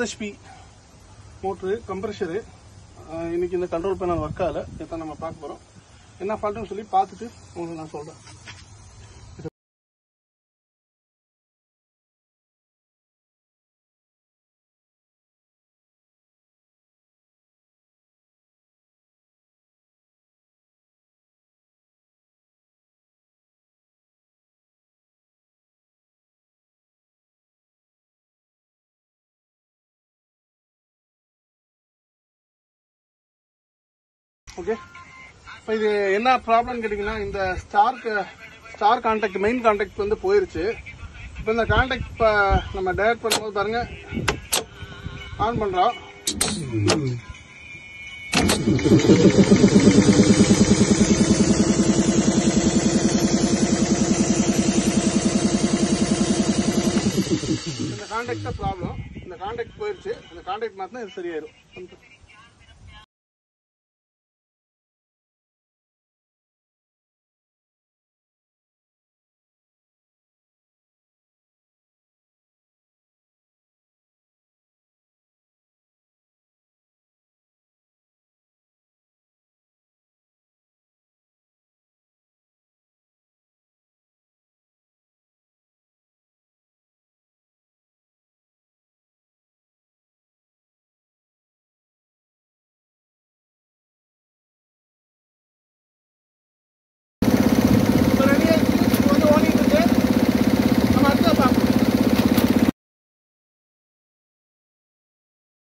RHP motor கம்ப்ரெஷரு இன்னைக்கு இந்த control panel work ஆகல. இதை நம்ம பார்க்க போறோம். என்ன ஃபால்ட்னு சொல்லி பார்த்துட்டு உங்களுக்கு நான் சொல்றேன். ஓகே, இப்போ இது என்ன ப்ராப்ளம் கேட்டிங்கன்னா, இந்த ஸ்டார் கான்டாக்ட் மெயின் கான்டாக்ட் வந்து போயிருச்சு. இப்போ இந்த கான்டாக்ட் இப்போ நம்ம டைரக்ட் பண்ணும்போது பாருங்க, ஆன் பண்ணுறோம். இந்த கான்டாக்ட் தான் ப்ராப்ளம். இந்த கான்டாக்ட் போயிருச்சு. இந்த கான்டாக்ட் மாற்றினா இது சரியாயிரும்.